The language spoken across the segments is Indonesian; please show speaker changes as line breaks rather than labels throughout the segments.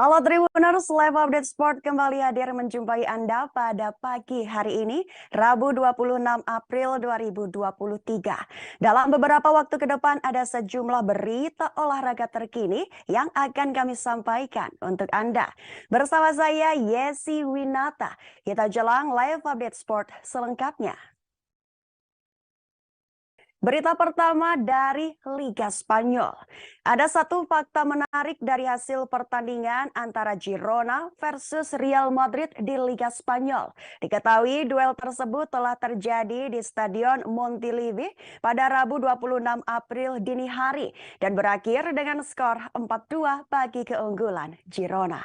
Halo Tribuners, Live Update Sport kembali hadir menjumpai Anda pada pagi hari ini, Rabu 26 April 2023. Dalam beberapa waktu ke depan ada sejumlah berita olahraga terkini yang akan kami sampaikan untuk Anda. Bersama saya Yesi Winata, kita jelang Live Update Sport selengkapnya. Berita pertama dari Liga Spanyol. Ada satu fakta menarik dari hasil pertandingan antara Girona versus Real Madrid di Liga Spanyol. Diketahui duel tersebut telah terjadi di Stadion Montilivi pada Rabu 26 April dini hari dan berakhir dengan skor 4-2 bagi keunggulan Girona.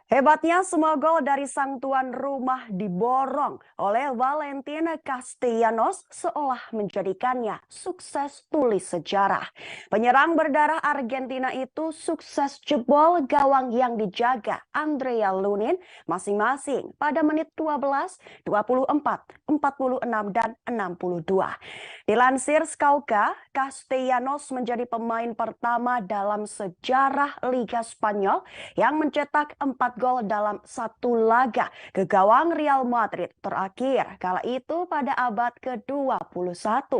Hebatnya semua gol dari sang tuan rumah diborong oleh Valentin Castellanos seolah menjadikannya sukses tulis sejarah. Penyerang berdarah Argentina itu sukses jebol gawang yang dijaga Andrea Lunin masing-masing pada menit 12, 24, 46, dan 62. Dilansir Skauka, Castellanos menjadi pemain pertama dalam sejarah Liga Spanyol yang mencetak 4 gol dalam satu laga ke gawang Real Madrid terakhir kala itu pada abad ke-21.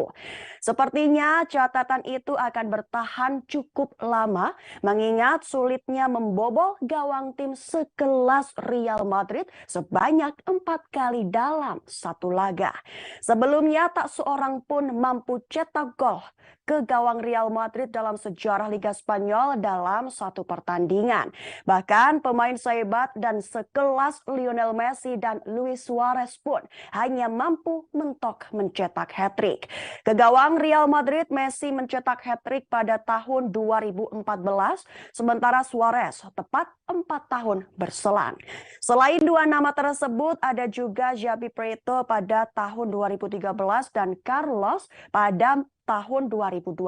Sepertinya catatan itu akan bertahan cukup lama mengingat sulitnya membobol gawang tim sekelas Real Madrid sebanyak 4 kali dalam satu laga. Sebelumnya tak seorang pun mampu cetak gol ke gawang Real Madrid dalam sejarah Liga Spanyol dalam satu pertandingan. Bahkan pemain sehebat dan sekelas Lionel Messi dan Luis Suarez pun hanya mampu mentok mencetak hat-trick. Ke gawang Real Madrid, Messi mencetak hat-trick pada tahun 2014, sementara Suarez tepat 4 tahun berselang. Selain dua nama tersebut, ada juga Xavi Prieto pada tahun 2013 dan Carlos pada tahun 2020.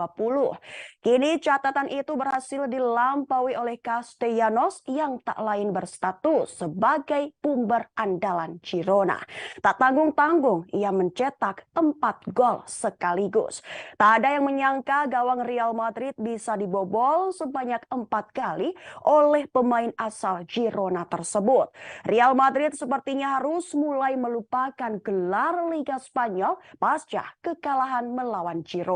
Kini catatan itu berhasil dilampaui oleh Castellanos yang tak lain berstatus sebagai bumper andalan Girona. Tak tanggung-tanggung ia mencetak 4 gol sekaligus. Tak ada yang menyangka gawang Real Madrid bisa dibobol sebanyak 4 kali oleh pemain asal Girona tersebut. Real Madrid sepertinya harus mulai melupakan gelar Liga Spanyol pasca kekalahan melawan Girona.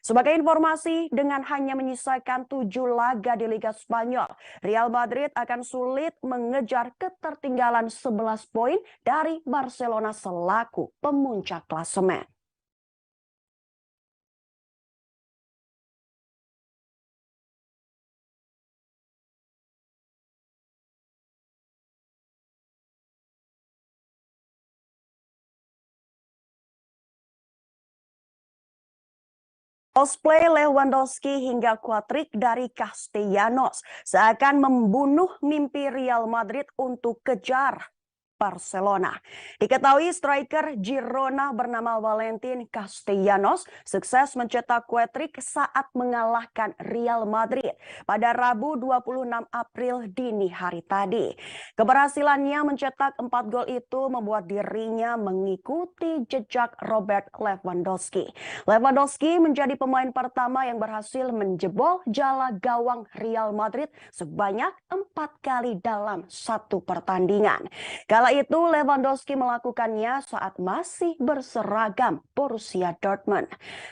Sebagai informasi, dengan hanya menyisakan 7 laga di Liga Spanyol, Real Madrid akan sulit mengejar ketertinggalan 11 poin dari Barcelona selaku pemuncak klasemen. Cosplay Lewandowski hingga kuatrik dari Castellanos seakan membunuh mimpi Real Madrid untuk kejar Barcelona. Diketahui striker Girona bernama Valentin Castellanos sukses mencetak hat-trick saat mengalahkan Real Madrid pada Rabu 26 April dini hari tadi. Keberhasilannya mencetak 4 gol itu membuat dirinya mengikuti jejak Robert Lewandowski. Lewandowski menjadi pemain pertama yang berhasil menjebol jala gawang Real Madrid sebanyak 4 kali dalam satu pertandingan. Kala itu Lewandowski melakukannya saat masih berseragam Borussia Dortmund.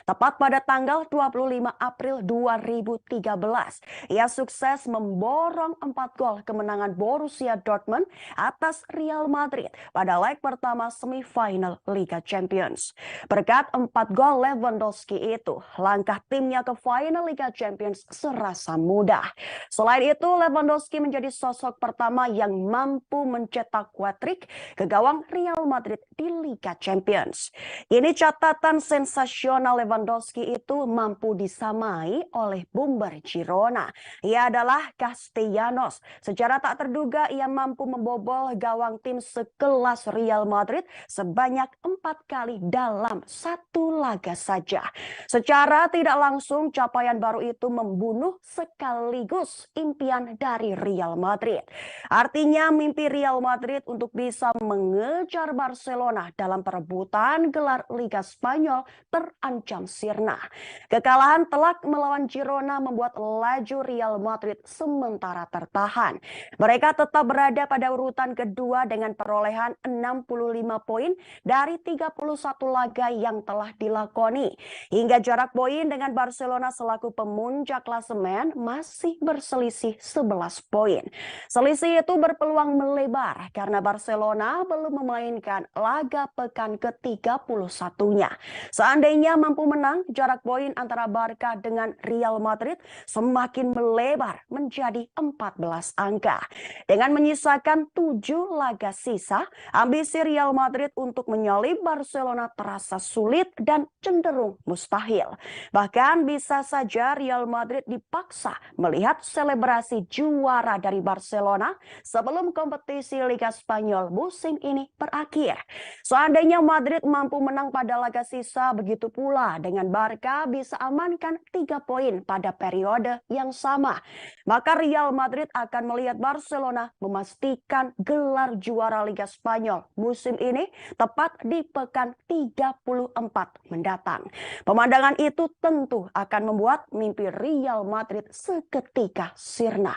Tepat pada tanggal 25 April 2013, ia sukses memborong 4 gol kemenangan Borussia Dortmund atas Real Madrid pada leg pertama semifinal Liga Champions. Berkat 4 gol Lewandowski itu, langkah timnya ke final Liga Champions serasa mudah. Selain itu, Lewandowski menjadi sosok pertama yang mampu mencetak hat-trick ke gawang Real Madrid di Liga Champions. Ini catatan sensasional Lewandowski itu mampu disamai oleh bumper Girona. Ia adalah Castellanos. Secara tak terduga ia mampu membobol gawang tim sekelas Real Madrid sebanyak 4 kali dalam satu laga saja. Secara tidak langsung capaian baru itu membunuh sekaligus impian dari Real Madrid. Artinya mimpi Real Madrid untuk untuk bisa mengejar Barcelona dalam perebutan gelar Liga Spanyol terancam sirna. Kekalahan telak melawan Girona membuat laju Real Madrid sementara tertahan. Mereka tetap berada pada urutan kedua dengan perolehan 65 poin dari 31 laga yang telah dilakoni. Hingga jarak poin dengan Barcelona selaku pemuncak klasemen masih berselisih 11 poin. Selisih itu berpeluang melebar karena Barcelona belum memainkan laga pekan ke-31-nya. Seandainya mampu menang, jarak poin antara Barca dengan Real Madrid semakin melebar menjadi 14 angka. Dengan menyisakan 7 laga sisa, ambisi Real Madrid untuk menyalip Barcelona terasa sulit dan cenderung mustahil. Bahkan bisa saja Real Madrid dipaksa melihat selebrasi juara dari Barcelona sebelum kompetisi Liga Spanyol musim ini berakhir. Seandainya Madrid mampu menang pada laga sisa, begitu pula dengan Barca bisa amankan 3 poin pada periode yang sama. Maka Real Madrid akan melihat Barcelona memastikan gelar juara Liga Spanyol musim ini tepat di pekan 34 mendatang. Pemandangan itu tentu akan membuat mimpi Real Madrid seketika sirna.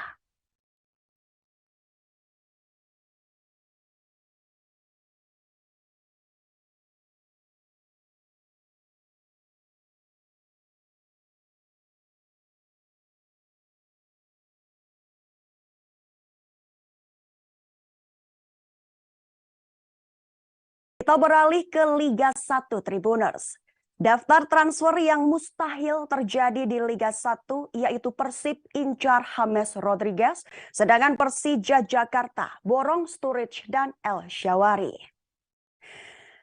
Kita beralih ke Liga 1 Tribuners. Daftar transfer yang mustahil terjadi di Liga 1 yaitu Persib incar James Rodriguez, sedangkan Persija Jakarta borong Sturridge dan El Shaarawy.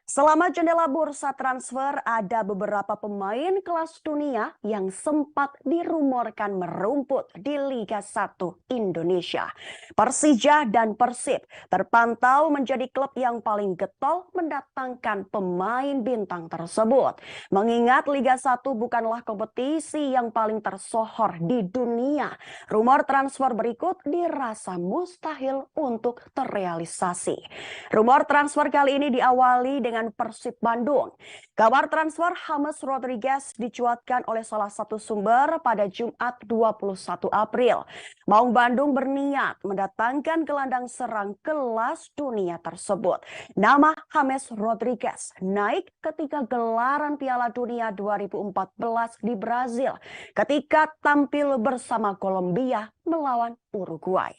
Selama jendela bursa transfer, ada beberapa pemain kelas dunia yang sempat dirumorkan merumput di Liga 1 Indonesia. Persija dan Persib terpantau menjadi klub yang paling getol mendatangkan pemain bintang tersebut. Mengingat Liga 1 bukanlah kompetisi yang paling tersohor di dunia, rumor transfer berikut dirasa mustahil untuk terrealisasi. Rumor transfer kali ini diawali dengan Persib Bandung. Kabar transfer James Rodriguez dicuatkan oleh salah satu sumber pada Jumat 21 April. Maung Bandung berniat mendatangkan gelandang serang kelas dunia tersebut. Nama James Rodriguez naik ketika gelaran Piala Dunia 2014 di Brazil ketika tampil bersama Kolombia melawan Uruguay.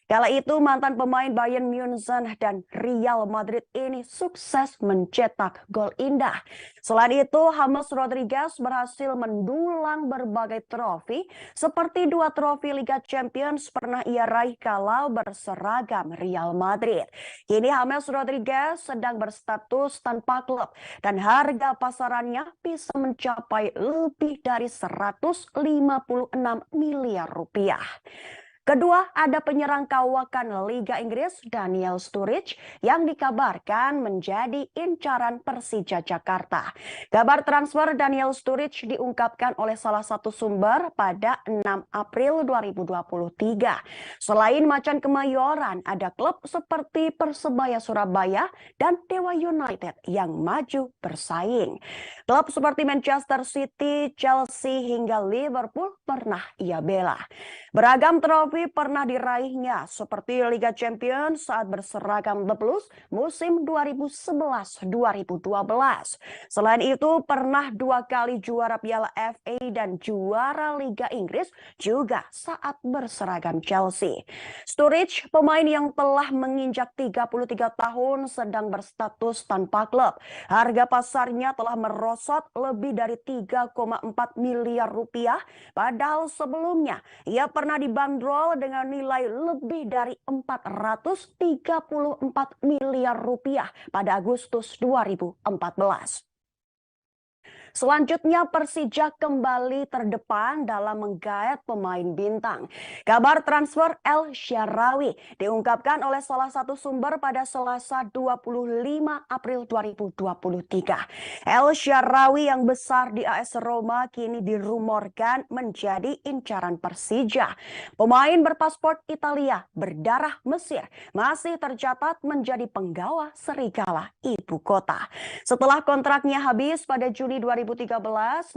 Kala itu mantan pemain Bayern Munchen dan Real Madrid ini sukses mencetak gol indah. Selain itu, James Rodriguez berhasil mendulang berbagai trofi seperti 2 trofi Liga Champions pernah ia raih kalau berseragam Real Madrid. Kini James Rodriguez sedang berstatus tanpa klub dan harga pasarannya bisa mencapai lebih dari 156 miliar rupiah. Kedua, ada penyerang kawakan Liga Inggris Daniel Sturridge yang dikabarkan menjadi incaran Persija Jakarta. Kabar transfer Daniel Sturridge diungkapkan oleh salah satu sumber pada 6 April 2023. Selain Macan Kemayoran, ada klub seperti Persebaya Surabaya dan Dewa United yang maju bersaing. Klub seperti Manchester City, Chelsea hingga Liverpool pernah ia bela. Beragam trofi pernah diraihnya seperti Liga Champions saat berseragam The Blues musim 2011-2012. Selain itu pernah 2 kali juara Piala FA dan juara Liga Inggris juga saat berseragam Chelsea. Sturridge, pemain yang telah menginjak 33 tahun sedang berstatus tanpa klub. Harga pasarnya telah merosot lebih dari 3,4 miliar rupiah, padahal sebelumnya ia pernah dibanderol dengan nilai lebih dari 434 miliar rupiah pada Agustus 2014. Selanjutnya Persija kembali terdepan dalam menggait pemain bintang. Kabar transfer El Shaarawy diungkapkan oleh salah satu sumber pada Selasa 25 April 2023. El Shaarawy yang besar di AS Roma kini dirumorkan menjadi incaran Persija. Pemain berpaspor Italia berdarah Mesir masih tercatat menjadi penggawa serigala ibu kota. Setelah kontraknya habis pada Juni 2013,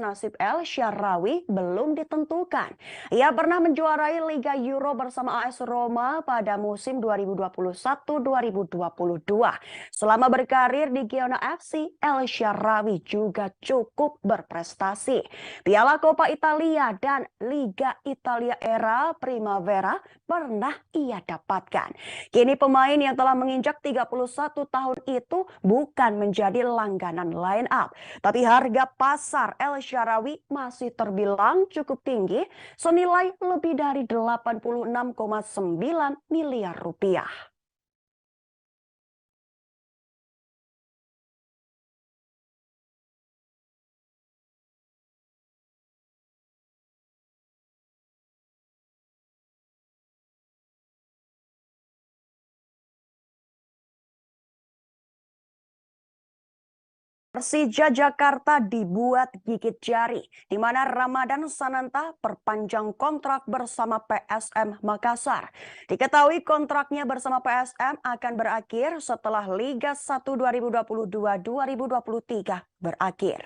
nasib El Shaarawy belum ditentukan. Ia pernah menjuarai Liga Euro bersama AS Roma pada musim 2021-2022. Selama berkarir di Genoa FC, El Shaarawy juga cukup berprestasi. Piala Coppa Italia dan Liga Italia era Primavera pernah ia dapatkan. Kini pemain yang telah menginjak 31 tahun itu bukan menjadi langganan line up, tapi harga pasar El Shaarawy masih terbilang cukup tinggi, senilai lebih dari 86,9 miliar rupiah. Persija Jakarta dibuat gigit jari, di mana Ramadan Sananta perpanjang kontrak bersama PSM Makassar. Diketahui kontraknya bersama PSM akan berakhir setelah Liga 1 2022-2023 berakhir.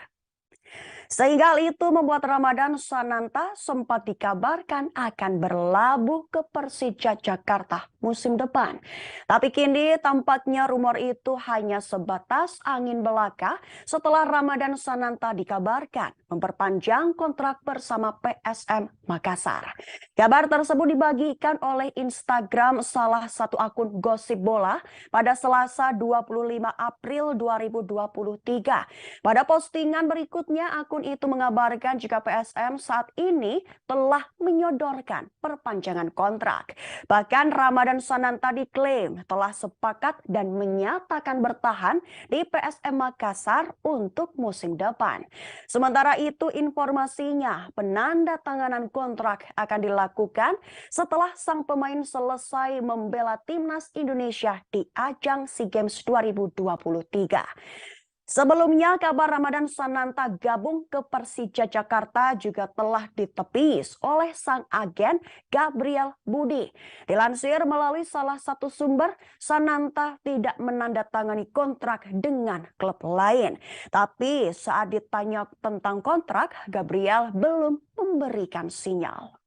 Sehingga hal itu membuat Ramadan Sananta sempat dikabarkan akan berlabuh ke Persija Jakarta musim depan. Tapi kini tampaknya rumor itu hanya sebatas angin belaka setelah Ramadan Sananta dikabarkan memperpanjang kontrak bersama PSM Makassar. Kabar tersebut dibagikan oleh Instagram salah satu akun gosip bola pada Selasa 25 April 2023. Pada postingan berikutnya, akun itu mengabarkan jika PSM saat ini telah menyodorkan perpanjangan kontrak. Bahkan Ramadan Sananta diklaim telah sepakat dan menyatakan bertahan di PSM Makassar untuk musim depan. Sementara itu informasinya penandatanganan kontrak akan dilakukan setelah sang pemain selesai membela timnas Indonesia di ajang SEA Games 2023. Sebelumnya, kabar Ramadan Sananta gabung ke Persija Jakarta juga telah ditepis oleh sang agen Gabriel Budi. Dilansir melalui salah satu sumber, Sananta tidak menandatangani kontrak dengan klub lain. Tapi saat ditanya tentang kontrak, Gabriel belum memberikan sinyal.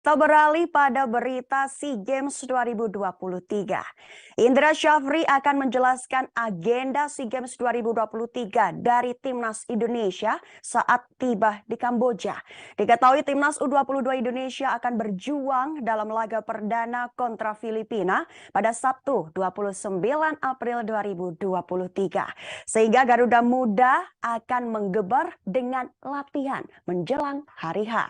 Kita beralih pada berita SEA Games 2023. Indra Syafri akan menjelaskan agenda SEA Games 2023 dari Timnas Indonesia saat tiba di Kamboja. Diketahui Timnas U22 Indonesia akan berjuang dalam laga perdana kontra Filipina pada Sabtu 29 April 2023. Sehingga Garuda Muda akan menggeber dengan latihan menjelang hari H.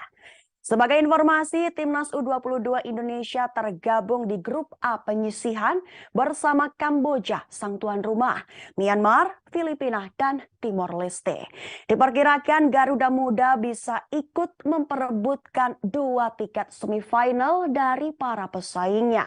Sebagai informasi, Timnas U22 Indonesia tergabung di grup A penyisihan bersama Kamboja, sang tuan rumah, Myanmar, Filipina, dan Timor Leste. Diperkirakan Garuda Muda bisa ikut memperebutkan 2 tiket semifinal dari para pesaingnya.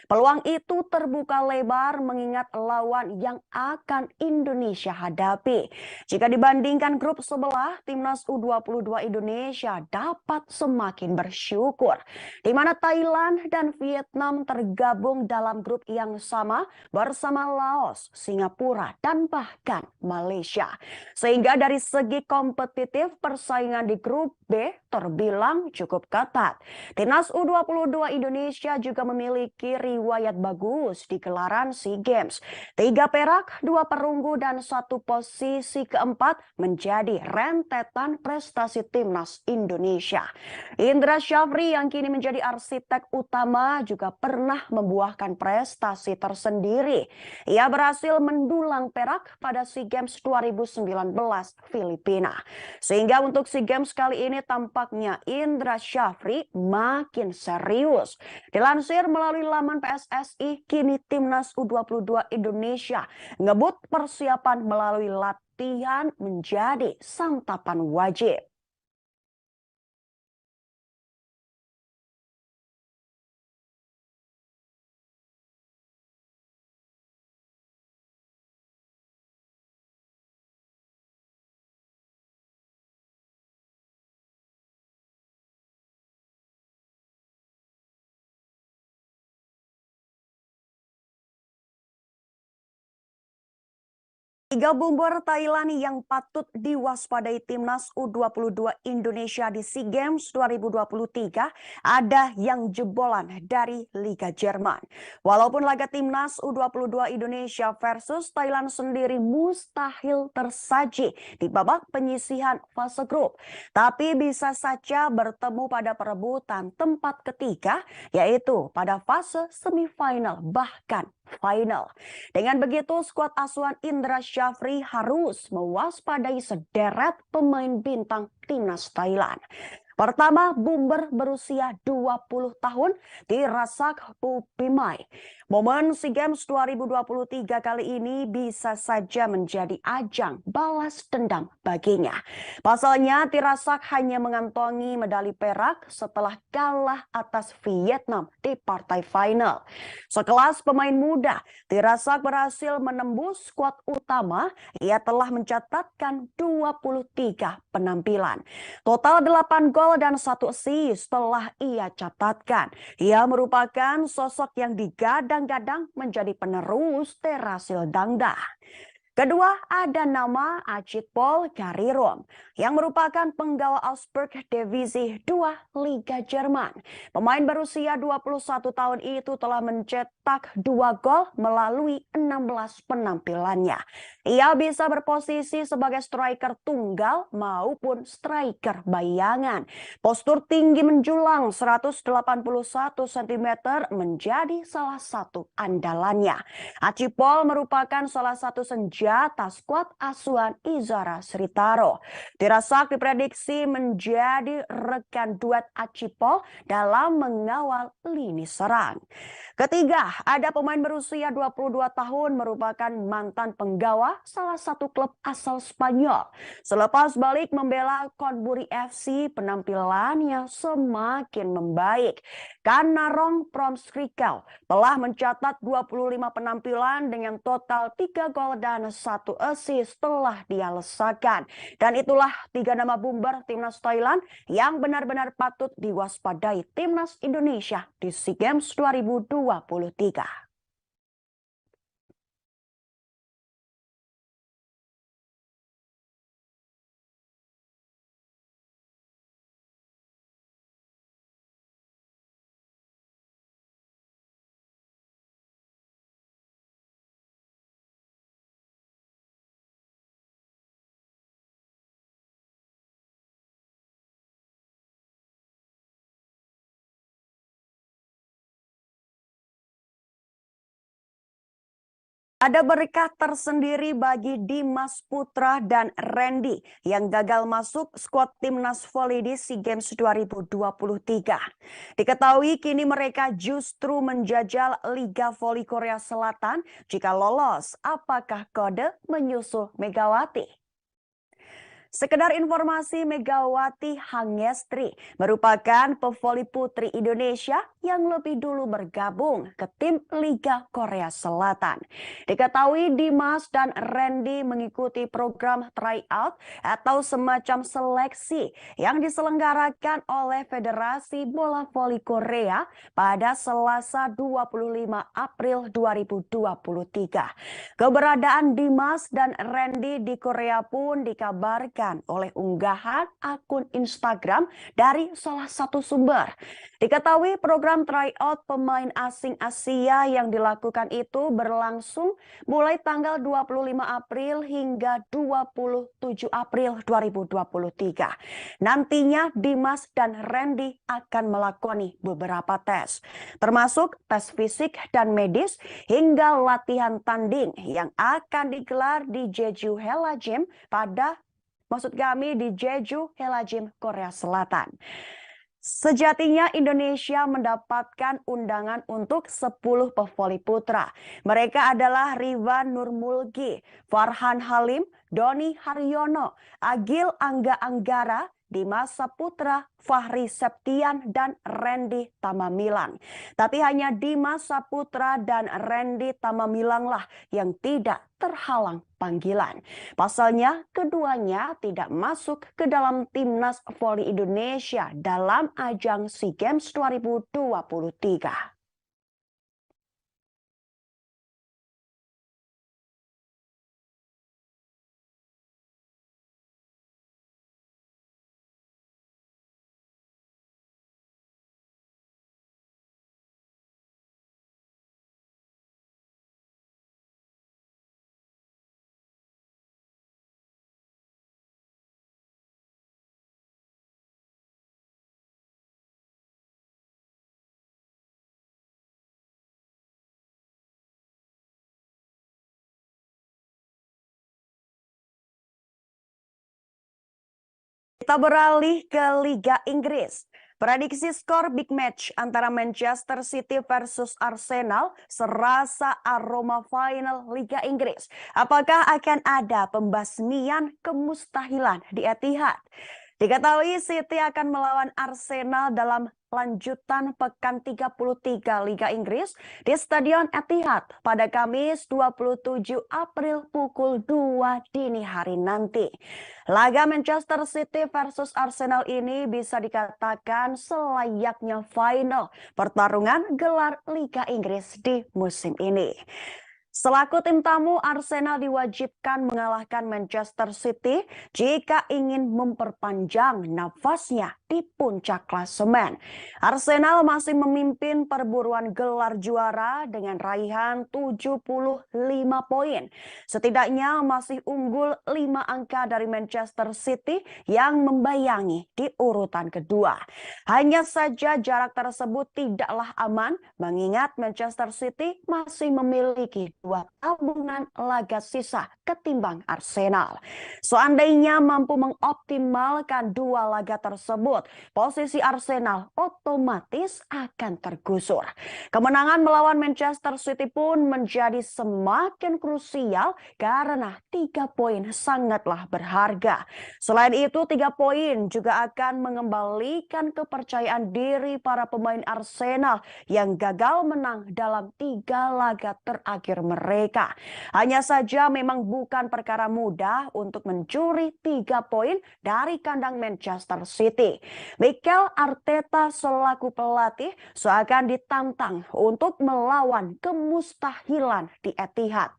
Peluang itu terbuka lebar mengingat lawan yang akan Indonesia hadapi. Jika dibandingkan grup sebelah, Timnas U22 Indonesia dapat semakin semakin bersyukur, di mana Thailand dan Vietnam tergabung dalam grup yang sama bersama Laos, Singapura, dan bahkan Malaysia. Sehingga dari segi kompetitif, persaingan di grup B terbilang cukup ketat. Timnas U22 Indonesia juga memiliki riwayat bagus di gelaran SEA Games. 3 perak, 2 perunggu, dan 1 posisi keempat menjadi rentetan prestasi Timnas Indonesia. Indra Syafri yang kini menjadi arsitek utama juga pernah membuahkan prestasi tersendiri. Ia berhasil mendulang perak pada SEA Games 2019 Filipina. Sehingga untuk SEA Games kali ini tampaknya Indra Syafri makin serius. Dilansir melalui laman PSSI, kini Timnas U22 Indonesia ngebut persiapan melalui latihan menjadi santapan wajib. Tiga bumber Thailand yang patut diwaspadai Timnas U22 Indonesia di SEA Games 2023 ada yang jebolan dari Liga Jerman. Walaupun laga Timnas U22 Indonesia versus Thailand sendiri mustahil tersaji di babak penyisihan fase grup, tapi bisa saja bertemu pada perebutan tempat ketiga, yaitu pada fase semifinal bahkan final. Dengan begitu, skuad asuhan Indra Syafri harus mewaspadai sederet pemain bintang Timnas Thailand. Pertama, bumber berusia 20 tahun Tirasak Pupimai. Momen SEA Games 2023 kali ini bisa saja menjadi ajang balas dendam baginya. Pasalnya, Tirasak hanya mengantongi medali perak setelah kalah atas Vietnam di partai final. Sekelas pemain muda, Tirasak berhasil menembus skuad utama. Ia telah mencatatkan 23 penampilan. Total 8 gol dan 1 assist telah ia catatkan. Ia merupakan sosok yang digadang-gadang menjadi penerus Terasil Dangda. Kedua, ada nama Achitpol Karirom yang merupakan penggawa Augsburg Divisi 2 Liga Jerman. Pemain berusia 21 tahun itu telah mencetak 2 gol melalui 16 penampilannya. Ia bisa berposisi sebagai striker tunggal maupun striker bayangan. Postur tinggi menjulang 181 cm menjadi salah satu andalannya. Achitpol merupakan salah satu senjata skuad asuhan Izara Sritaro. Tirasak diprediksi menjadi rekan duet Achitpol dalam mengawal lini serang. Ketiga, ada pemain berusia 22 tahun merupakan mantan penggawa salah satu klub asal Spanyol. Selepas balik membela Konburi FC, penampilannya semakin membaik. Kanarong Promskrikau telah mencatat 25 penampilan dengan total 3 gol dan 1 assist telah dia lesakan. Dan itulah 3 nama bumber Timnas Thailand yang benar-benar patut diwaspadai Timnas Indonesia di SEA Games 2023. Ada berkah tersendiri bagi Dimas Putra dan Randy yang gagal masuk skuad Timnas Voli di SEA Games 2023. Diketahui kini mereka justru menjajal Liga Voli Korea Selatan. Jika lolos, apakah kode menyusul Megawati? Sekedar informasi, Megawati Hangestri merupakan pevoli putri Indonesia yang lebih dulu bergabung ke tim Liga Korea Selatan. Diketahui Dimas dan Randy mengikuti program tryout atau semacam seleksi yang diselenggarakan oleh Federasi Bola Voli Korea pada Selasa 25 April 2023. Keberadaan Dimas dan Randy di Korea pun dikabarkan oleh unggahan akun Instagram dari salah satu sumber. Diketahui program tryout pemain asing Asia yang dilakukan itu berlangsung mulai tanggal 25 April hingga 27 April 2023. Nantinya Dimas dan Randy akan melakoni beberapa tes, termasuk tes fisik dan medis hingga latihan tanding yang akan digelar di Jeju Hela Gym di Jeju Hela Gym, Korea Selatan. Sejatinya Indonesia mendapatkan undangan untuk 10 pevoli putra. Mereka adalah Rivan Nurmulgi, Farhan Halim, Doni Haryono, Agil Angga Anggara, Dimas Saputra, Fahri Septian, dan Randy Tamamilang. Tapi hanya Dimas Saputra dan Randy Tamamilang lah yang tidak terhalang panggilan. Pasalnya, keduanya tidak masuk ke dalam timnas voli Indonesia dalam ajang SEA Games 2023. Kita beralih ke Liga Inggris. Prediksi skor big match antara Manchester City versus Arsenal serasa aroma final Liga Inggris. Apakah akan ada pembasmian kemustahilan di Etihad? Diketahui City akan melawan Arsenal dalam lanjutan pekan 33 Liga Inggris di Stadion Etihad pada Kamis 27 April pukul 2 dini hari nanti. Laga Manchester City versus Arsenal ini bisa dikatakan selayaknya final pertarungan gelar Liga Inggris di musim ini. Selaku tim tamu, Arsenal diwajibkan mengalahkan Manchester City jika ingin memperpanjang nafasnya di puncak klasemen. Arsenal masih memimpin perburuan gelar juara dengan raihan 75 poin. Setidaknya masih unggul 5 angka dari Manchester City yang membayangi di urutan kedua. Hanya saja jarak tersebut tidaklah aman mengingat Manchester City masih memiliki 2 tabungan laga sisa ketimbang Arsenal. Seandainya mampu mengoptimalkan 2 laga tersebut, posisi Arsenal otomatis akan tergusur. Kemenangan melawan Manchester City pun menjadi semakin krusial karena 3 poin sangatlah berharga. Selain itu, 3 poin juga akan mengembalikan kepercayaan diri para pemain Arsenal yang gagal menang dalam 3 laga terakhir mereka. Hanya saja memang bukan perkara mudah untuk mencuri 3 poin dari kandang Manchester City. Mikel Arteta selaku pelatih seakan ditantang untuk melawan kemustahilan di Etihad.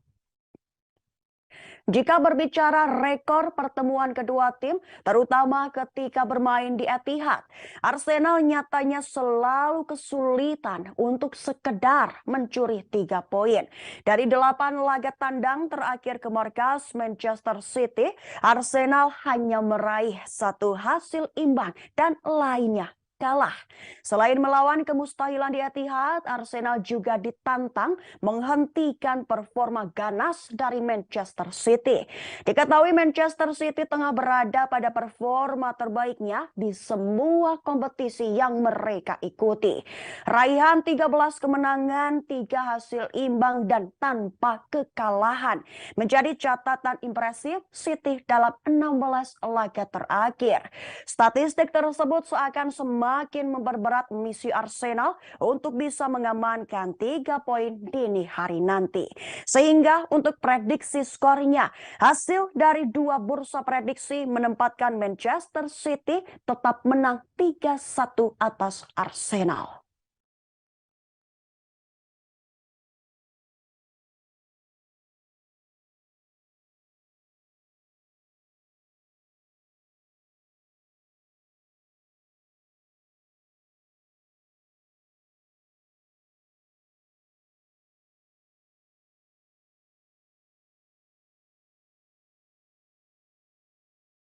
Jika berbicara rekor pertemuan kedua tim, terutama ketika bermain di Etihad, Arsenal nyatanya selalu kesulitan untuk sekedar mencuri 3 poin. Dari 8 laga tandang terakhir ke markas Manchester City, Arsenal hanya meraih 1 hasil imbang dan lainnya kalah. Selain melawan kemustahilan di Etihad, Arsenal juga ditantang menghentikan performa ganas dari Manchester City. Diketahui Manchester City tengah berada pada performa terbaiknya di semua kompetisi yang mereka ikuti. Raihan 13 kemenangan, 3 hasil imbang dan tanpa kekalahan menjadi catatan impresif City dalam 16 laga terakhir. Statistik tersebut seakan semakin memperberat misi Arsenal untuk bisa mengamankan 3 poin dini hari nanti. Sehingga untuk prediksi skornya, hasil dari 2 bursa prediksi menempatkan Manchester City tetap menang 3-1 atas Arsenal.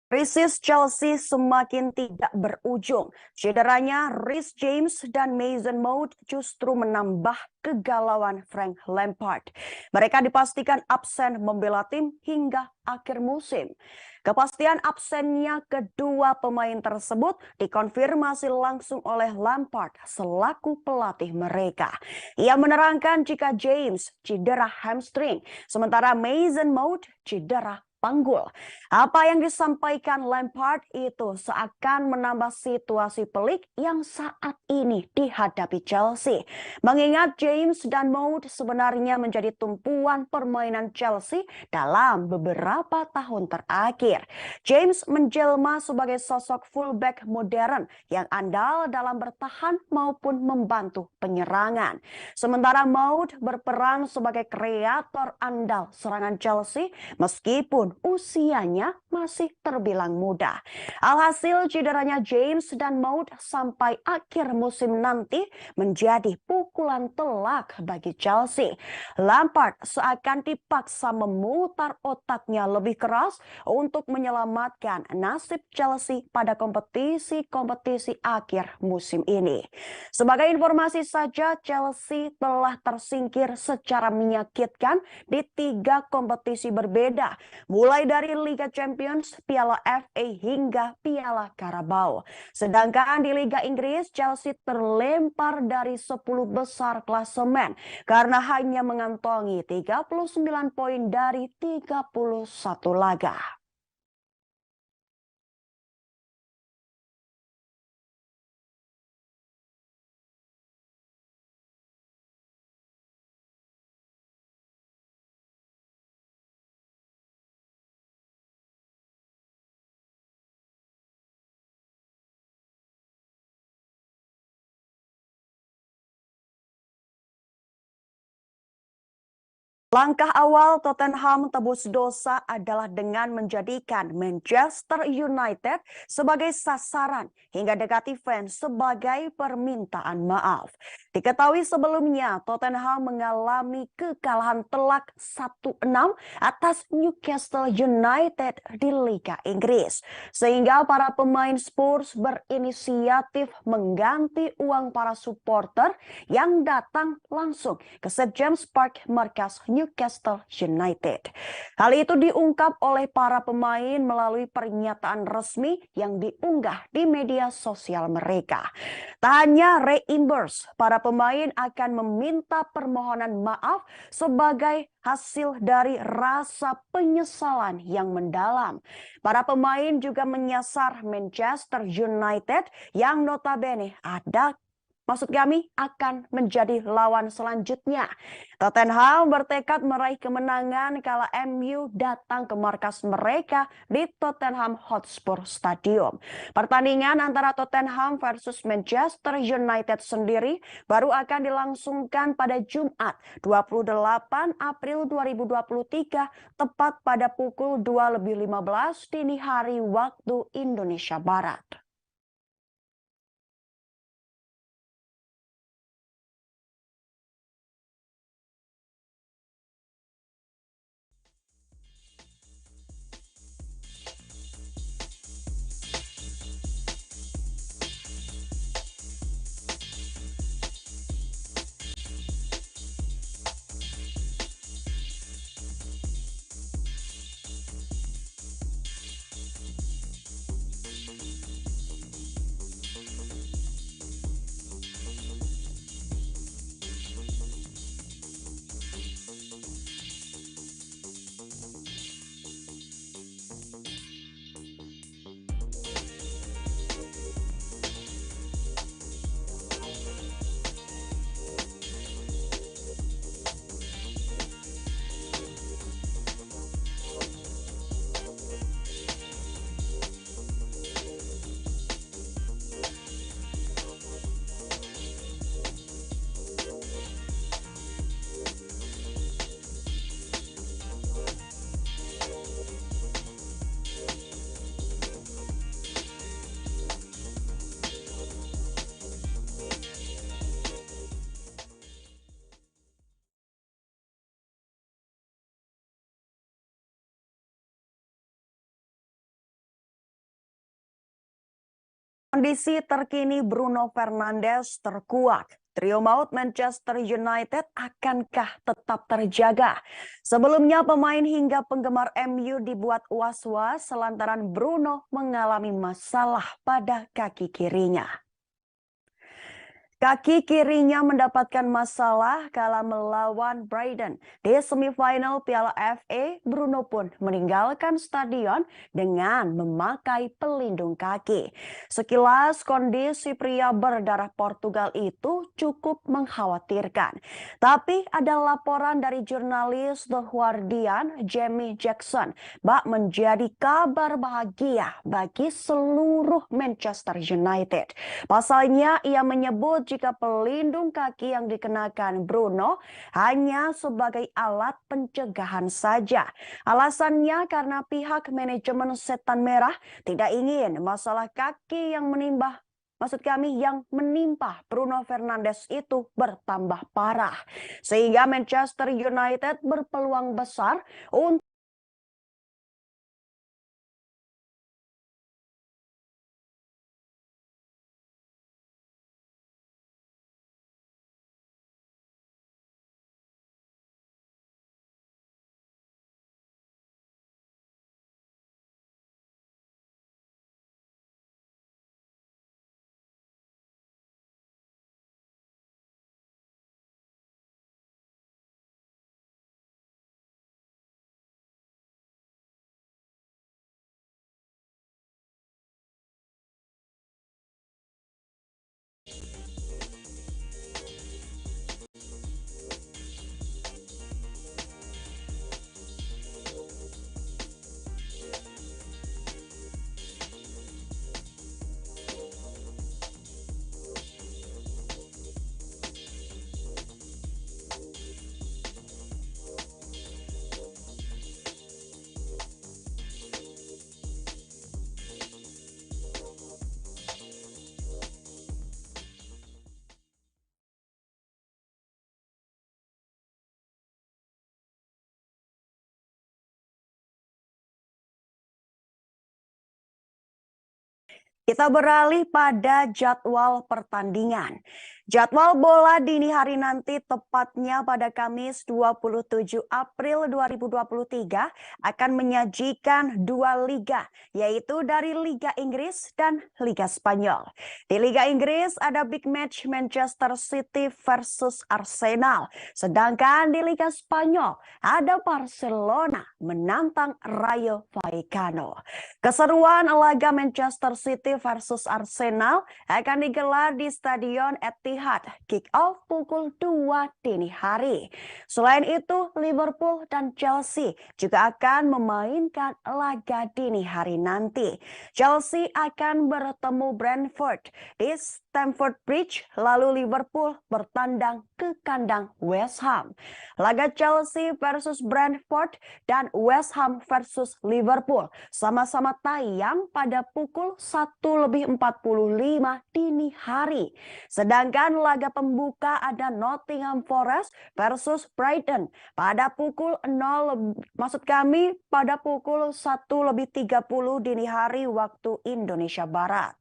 Krisis Chelsea semakin tidak berujung. Cederanya Reece James dan Mason Mount justru menambah kegalauan Frank Lampard. Mereka dipastikan absen membela tim hingga akhir musim. Kepastian absennya kedua pemain tersebut dikonfirmasi langsung oleh Lampard selaku pelatih mereka. Ia menerangkan jika James cedera hamstring, sementara Mason Mount cedera panggul. Apa yang disampaikan Lampard itu seakan menambah situasi pelik yang saat ini dihadapi Chelsea. Mengingat James dan Mount sebenarnya menjadi tumpuan permainan Chelsea dalam beberapa tahun terakhir. James menjelma sebagai sosok fullback modern yang andal dalam bertahan maupun membantu penyerangan. Sementara Mount berperan sebagai kreator andal serangan Chelsea meskipun usianya masih terbilang muda. Alhasil cederanya James dan Mount sampai akhir musim nanti menjadi pukulan telak bagi Chelsea. Lampard seakan dipaksa memutar otaknya lebih keras untuk menyelamatkan nasib Chelsea pada kompetisi-kompetisi akhir musim ini. Sebagai informasi saja, Chelsea telah tersingkir secara menyakitkan di 3 kompetisi berbeda, mulai dari Liga Champions, Piala FA hingga Piala Carabao. Sedangkan di Liga Inggris, Chelsea terlempar dari 10 besar klasemen karena hanya mengantongi 39 poin dari 31 laga. Langkah awal Tottenham tebus dosa adalah dengan menjadikan Manchester United sebagai sasaran hingga dekati fans sebagai permintaan maaf. Diketahui sebelumnya Tottenham mengalami kekalahan telak 1-6 atas Newcastle United di Liga Inggris. Sehingga para pemain Spurs berinisiatif mengganti uang para supporter yang datang langsung ke St. James Park markas Newcastle United. Hal itu diungkap oleh para pemain melalui pernyataan resmi yang diunggah di media sosial mereka. Tak hanya reimburse, para pemain akan meminta permohonan maaf sebagai hasil dari rasa penyesalan yang mendalam. Para pemain juga menyasar Manchester United yang notabene maksud kami akan menjadi lawan selanjutnya. Tottenham bertekad meraih kemenangan kala MU datang ke markas mereka di Tottenham Hotspur Stadium. Pertandingan antara Tottenham versus Manchester United sendiri baru akan dilangsungkan pada Jumat 28 April 2023 tepat pada pukul 2:15 dini hari waktu Indonesia Barat. Kondisi terkini Bruno Fernandes terkuak. Trio maut Manchester United akankah tetap terjaga? Sebelumnya pemain hingga penggemar MU dibuat was-was selantaran Bruno mengalami masalah pada kaki kirinya. Kaki kirinya mendapatkan masalah kala melawan Brighton. Di semifinal Piala FA, Bruno pun meninggalkan stadion dengan memakai pelindung kaki. Sekilas kondisi pria berdarah Portugal itu cukup mengkhawatirkan. Tapi ada laporan dari jurnalis The Guardian, Jamie Jackson, bak menjadi kabar bahagia bagi seluruh Manchester United. Pasalnya ia menyebut jika pelindung kaki yang dikenakan Bruno hanya sebagai alat pencegahan saja. Alasannya karena pihak manajemen Setan Merah tidak ingin masalah kaki yang yang menimpa Bruno Fernandes itu bertambah parah. Sehingga Manchester United berpeluang besar untuk Kita beralih pada jadwal pertandingan. Jadwal bola dini hari nanti tepatnya pada Kamis 27 April 2023 akan menyajikan dua liga, yaitu dari Liga Inggris dan Liga Spanyol. Di Liga Inggris ada big match Manchester City versus Arsenal. Sedangkan di Liga Spanyol ada Barcelona menantang Rayo Vallecano. Keseruan laga Manchester City versus Arsenal akan digelar di Stadion Etihad, kick-off pukul 2 dini hari. Selain itu, Liverpool dan Chelsea juga akan memainkan laga dini hari nanti. Chelsea akan bertemu Brentford di Stamford Bridge, lalu Liverpool bertandang ke kandang West Ham. Laga Chelsea versus Brentford dan West Ham versus Liverpool sama-sama tayang pada pukul 1:45 dini hari. Sedangkan laga pembuka ada Nottingham Forest versus Brighton pada pukul 1:30 dini hari waktu Indonesia Barat.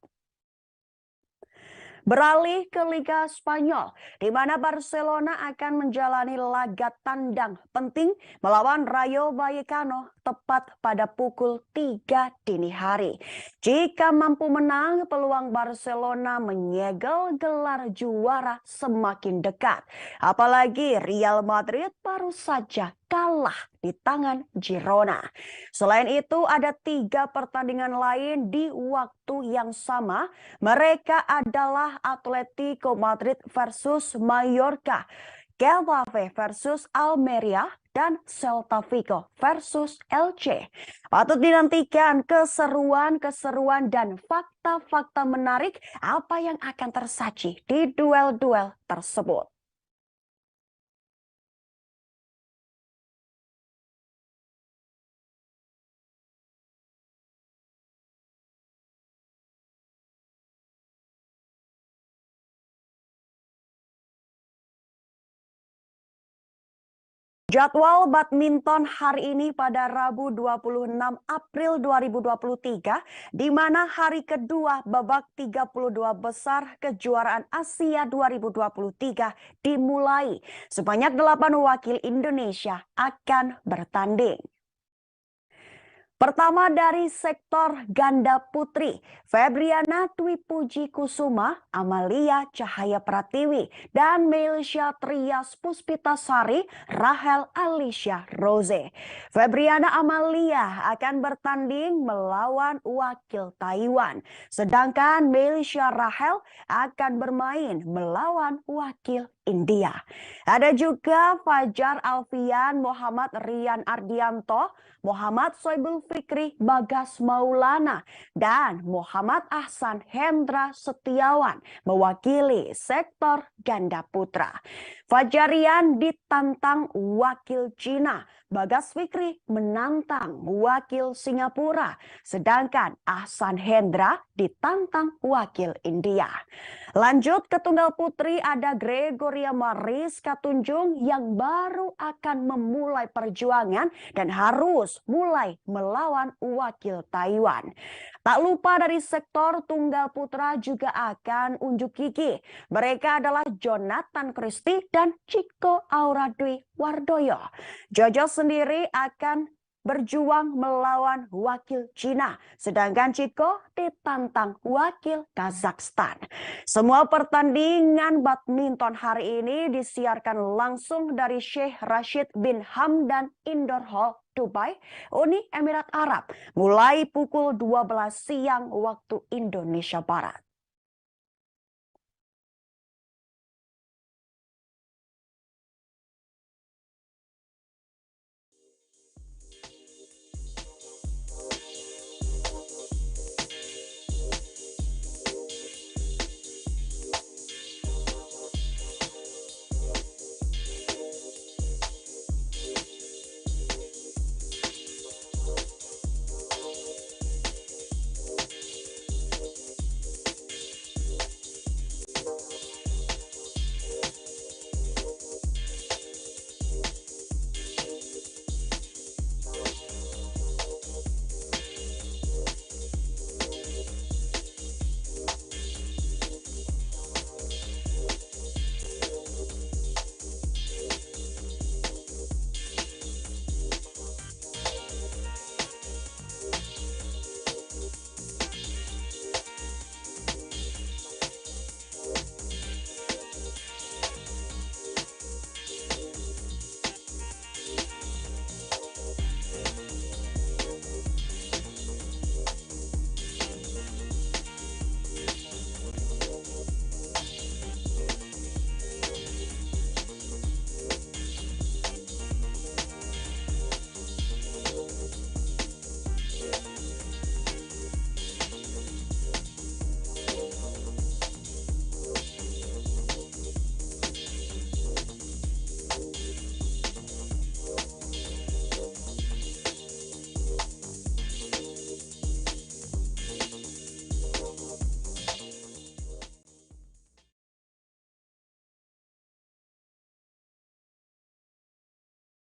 Beralih ke Liga Spanyol, di mana Barcelona akan menjalani laga tandang penting melawan Rayo Vallecano tepat pada pukul 3 dini hari. Jika mampu menang, peluang Barcelona menyegel gelar juara semakin dekat. Apalagi Real Madrid baru saja kalah di tangan Girona. Selain itu ada 3 pertandingan lain di waktu yang sama. Mereka adalah Atletico Madrid versus Mallorca, Getafe versus Almeria, dan Celta Vigo versus Elche. Patut dinantikan keseruan dan fakta-fakta menarik apa yang akan tersaji di duel-duel tersebut. Jadwal badminton hari ini pada Rabu 26 April 2023, di mana hari kedua babak 32 besar kejuaraan Asia 2023 dimulai. Sebanyak 8 wakil Indonesia akan bertanding. Pertama dari sektor ganda putri, Febriana Dwi Puji Kusuma, Amalia Cahaya Pratiwi, dan Melisha Trias Puspitasari, Rahel Alicia Rose. Febriana Amalia akan bertanding melawan wakil Taiwan, sedangkan Melisha Rahel akan bermain melawan wakil India. Ada juga Fajar Alfian, Muhammad Rian Ardianto, Muhammad Soebul Fikri Bagas Maulana, dan Muhammad Ahsan Hendra Setiawan mewakili sektor ganda putra. Fajarian ditantang wakil Cina, Bagas Fikri menantang wakil Singapura, sedangkan Ahsan Hendra ditantang wakil India. Lanjut ke tunggal putri, ada Gregoria Mariska Tunjung yang baru akan memulai perjuangan dan harus mulai melawan wakil Taiwan. Tak lupa dari sektor tunggal putra juga akan unjuk gigi. Mereka adalah Jonathan Christie dan Chico Auradwi Wardoyo. Jojo sendiri akan berjuang melawan wakil Cina, sedangkan Chico ditantang wakil Kazakhstan. Semua pertandingan badminton hari ini disiarkan langsung dari Sheikh Rashid bin Hamdan Indoor Hall, Dubai, Uni Emirat Arab, mulai pukul 12 siang waktu Indonesia Barat.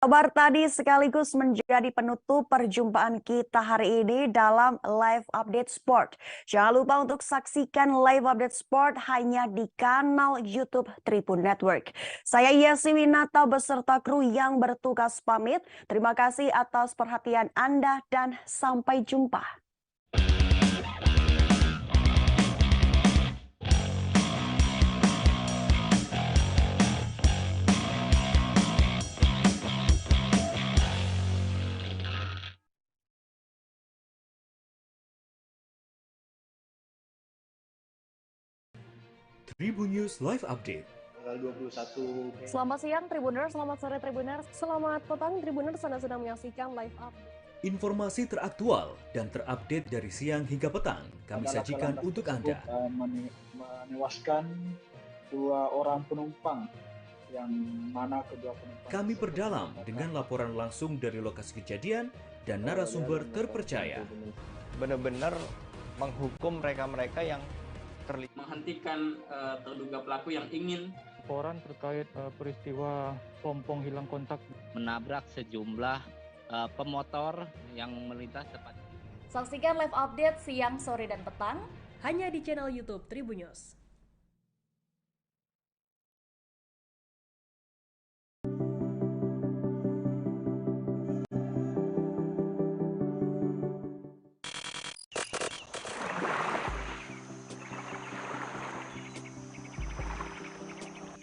Kabar tadi sekaligus menjadi penutup perjumpaan kita hari ini dalam Live Update Sport. Jangan lupa untuk saksikan Live Update Sport hanya di kanal YouTube Tribun Network. Saya Yesi Winata beserta kru yang bertugas pamit. Terima kasih atas perhatian Anda dan sampai jumpa.
Tribun News Live Update.
Tanggal 21.
Selamat siang Tribuners, selamat sore Tribuners, selamat petang Tribuners, Anda sedang menyaksikan Live Update.
Informasi teraktual dan terupdate dari siang hingga petang kami sajikan untuk Anda.
Menewaskan 2 orang penumpang, yang mana kedua penumpang
Kami perdalam dengan laporan langsung dari lokasi kejadian dan narasumber terpercaya.
Benar-benar menghukum mereka-mereka yang terlibat
menghentikan terduga pelaku yang ingin
laporan terkait peristiwa pompong hilang kontak
menabrak sejumlah pemotor yang melintas tepat.
Saksikan live update siang, sore, dan petang
hanya di channel YouTube Tribunnews.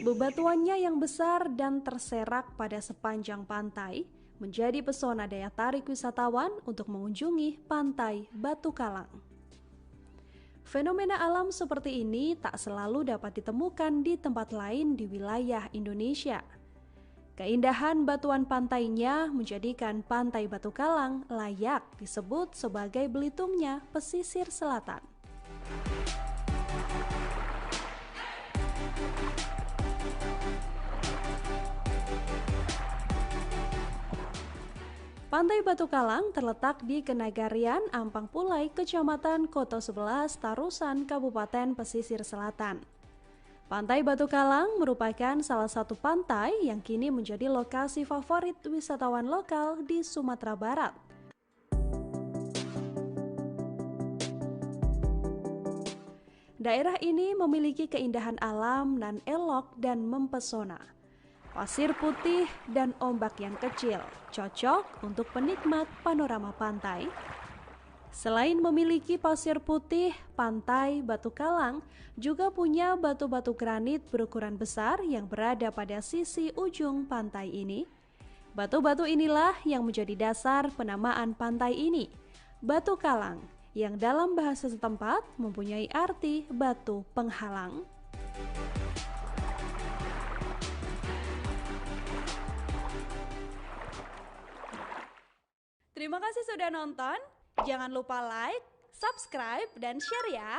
Bebatuannya yang besar dan terserak pada sepanjang pantai menjadi pesona daya tarik wisatawan untuk mengunjungi Pantai Batu Kalang. Fenomena alam seperti ini tak selalu dapat ditemukan di tempat lain di wilayah Indonesia. Keindahan batuan pantainya menjadikan Pantai Batu Kalang layak disebut sebagai Belitungnya pesisir selatan. Pantai Batu Kalang terletak di Kenagarian, Ampang Pulai, Kecamatan Koto 11, Tarusan, Kabupaten Pesisir Selatan. Pantai Batu Kalang merupakan salah satu pantai yang kini menjadi lokasi favorit wisatawan lokal di Sumatera Barat. Daerah ini memiliki keindahan alam nan elok dan mempesona. Pasir putih dan ombak yang kecil, cocok untuk penikmat panorama pantai. Selain memiliki pasir putih, Pantai Batu Kalang juga punya batu-batu granit berukuran besar yang berada pada sisi ujung pantai ini. Batu-batu inilah yang menjadi dasar penamaan pantai ini, Batu Kalang, yang dalam bahasa setempat mempunyai arti batu penghalang. Terima kasih sudah nonton. Jangan lupa like, subscribe, dan share ya.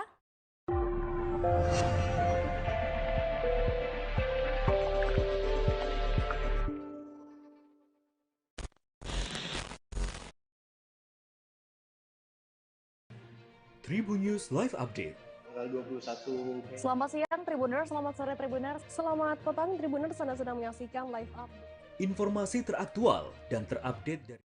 Tribunnews Live Update.
Tanggal 21 Mei.
Selamat siang Tribuners, selamat sore Tribuners, selamat petang Tribuners, Anda sedang menyaksikan live update.
Informasi teraktual dan terupdate dari